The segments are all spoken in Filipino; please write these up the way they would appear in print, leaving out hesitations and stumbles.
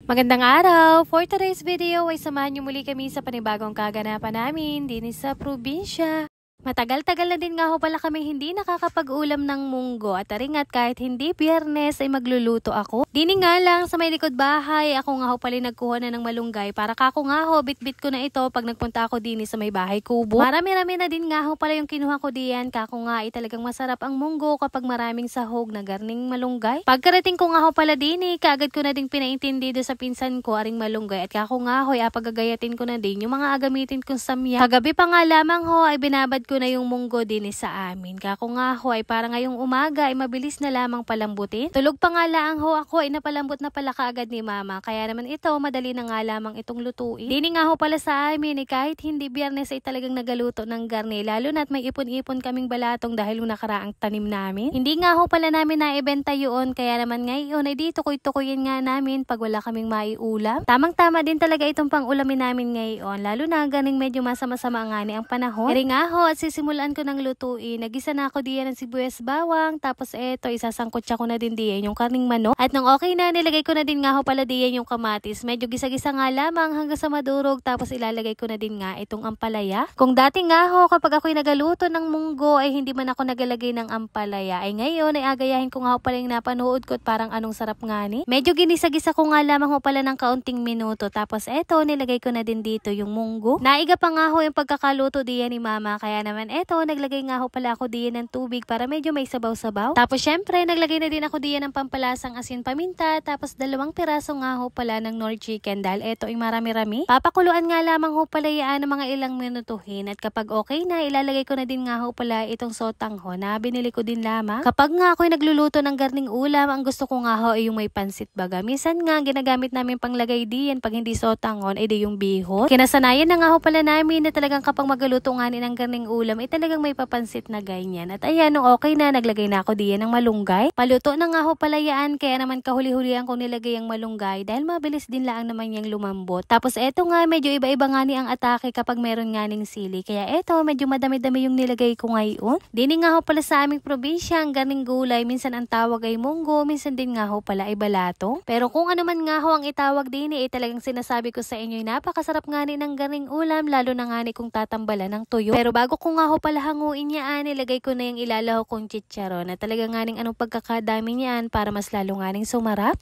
Magandang araw! For today's video ay samahan niyo muli kami sa panibagong kaganapan namin din sa probinsya. Matagal-tagal na din nga ho pala kami hindi nakakapag-ulam ng munggo at taringat kahit hindi Biyernes ay magluluto ako. Dini nga lang sa may likod bahay, ako nga ho pala nagkuha na ng malunggay para kako nga ho, bit-bit ko na ito pag nagpunta ako dini sa may bahay kubo. Marami-rami na din nga ho pala yung kinuha ko diyan, kako nga ay talagang masarap ang munggo kapag maraming sahog na garning malunggay. Pagkarating ko nga ho pala dini, kaagad ko na din pinaintindi do sa pinsan ko aring malunggay at kako nga ho ay apagagayatin ko na din yung mga agamitin kong samya. Kagabi pa nga lamang ho ay binabad ko na yung munggo din sa amin. Kako nga ho ay para ngayong umaga ay mabilis na lamang palambutin. Tulog pa nga lang ho ako ay napalambot na pala kaagad ni mama. Kaya naman ito madali na nga lamang itong lutuin. Dini nga ho pala sa amin kahit hindi Biyernes ay talagang nagaluto ng garne. Lalo na't may ipon-ipon kaming balatong dahil yung nakaraang tanim namin. Hindi nga ho pala namin naibenta yun. Kaya naman ngayon ay dito tukoy-tukoyin nga namin pag wala kaming maiulam. Tamang-tama din talaga itong pang-ulamin namin ngayon. Lalo na ganing medyo masama-sama nga ni ang panahon. Pero nga ho, sisimulan ko ng lutuin. Nagisa na ako diyan ng sibuyas bawang. Tapos eto, isasangkot siya ko na din diyan yung karning manok. At nung okay na, nilagay ko na din nga ho pala diyan yung kamatis. Medyo gisa-gisa nga lamang hanggang sa madurog. Tapos ilalagay ko na din nga itong ampalaya. Kung dati nga ho, kapag ako'y nagaluto ng munggo, ay hindi man ako nagalagay ng ampalaya. Ay ngayon, ay agayahin ko nga ho pala yung napanood ko at parang anong sarap nga ni. Medyo ginisa-gisa ko nga lamang ho pala ng kaunting minuto. Tapos eto, nilagay ko na din dito yung munggo. Naiga pa nga ho yung pagkakaluto diyan ni mama. Kaya naman eto, naglagay nga ho pala ako diyan ng tubig para medyo may sabaw-sabaw. Tapos syempre, naglagay na din ako diyan ng pampalasang asin paminta. Tapos 2 piraso nga ho pala ng Knorr chicken dahil eto ay marami-rami. Papakuluan nga lamang ho pala yan ng mga ilang minutuhin. At kapag okay na, ilalagay ko na din nga ho pala itong sotangho na binili ko din lamang. Kapag nga ako'y nagluluto ng garning ulam, ang gusto ko nga ho ay yung may pansit baga. Minsan nga, ginagamit namin panglagay diyan pag hindi sotanghon, ay di yung bihot. Kinasanayan na nga ho pala namin na talagang kapag magaluto nga ng garning ulam, ay talagang may papansit na ganyan. At ayan, nung okay na, naglagay na ako diyan ng malunggay. Paluto na nga ho pala yan, kaya naman kahuli-hulihan ko nilagay ang malunggay dahil mabilis din lang naman yung lumambot. Tapos eto nga, medyo iba-iba nga ni ang atake kapag meron nga ning sili. Kaya eto, medyo madami-dami yung nilagay ko ngayon. Dini nga ho pala sa aming probinsya, ang garning gulay, minsan ang tawag ay munggo, minsan din nga ho pala ay balato. Pero kung ano man nga ho ang itawag din ay talagang sinasabi ko sa inyo, napakasarap nga ni ng garning ulam, lalo na nga ni kung tatambalan ng tuyo. Pero bago ko nga ho pala hanguin niya, nilagay ko na yung ilalaho kong chicharon na talaga nga ning anong pagkakadami niyan para mas lalo nga ning sumarap.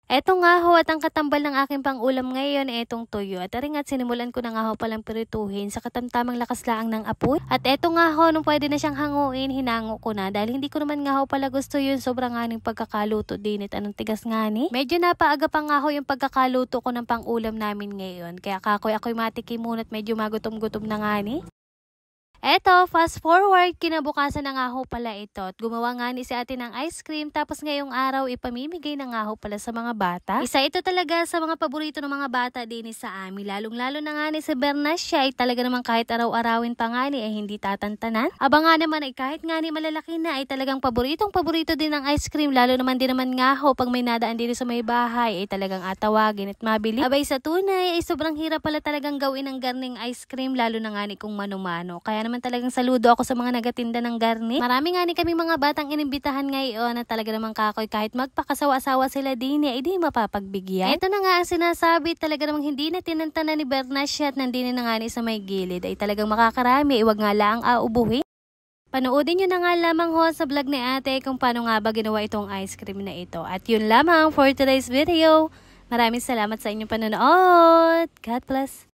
Eto nga ho at ang katambal ng aking pang-ulam ngayon etong tuyo. At aringat sinimulan ko na nga ho palang pirituhin sa katamtamang lakas laang ng apoy. At eto nga ho, nung pwede na siyang hanguin, hinango ko na. Dahil hindi ko naman nga ho pala gusto yun, sobrang nga ning pagkakaluto din at anong tigas nga ni. Medyo napaaga pa nga ho yung pagkakaluto ko ng pang-ulam namin ngayon. Kaya ako'y matikim muna at medyo magutom-gutom na nga ni. Eto, fast forward, kinabukasan na nga ho pala ito. At gumawa nga ni si ate ng ice cream. Tapos ngayong araw, ipamimigay na nga ho pala sa mga bata. Isa ito talaga sa mga paborito ng mga bata din sa amin. Lalong-lalo na nga ni si Bernasya ay talaga naman kahit araw-arawin pa nga ni ay hindi tatantanan. Aba nga naman ay kahit nga ni malalaki na ay talagang paborito din ng ice cream. Lalo naman din naman nga ho pag may nadaan din sa may bahay ay talagang atawagin at mabili. Abay sa tunay ay sobrang hirap pala talagang gawin ng garning ice cream. Lalo na nga ni kung mano-mano. Kaya naman talagang saludo ako sa mga nagatinda ng garni. Marami nga ni kami mga batang inimbitahan ngayon na talaga naman kakoy kahit magpakasawa-sawa sila din ay di mapapagbigyan. Ito na nga ang sinasabi, talaga namang hindi na tinantana ni Bernasya at nandini na nga ni sa may gilid ay talagang makakarami, iwag nga lang aubuhin. Panoodin nyo na nga lamang ho sa vlog ni ate kung paano nga ba ginawa itong ice cream na ito. At yun lamang for today's video. Maraming salamat sa inyong panonood. God bless.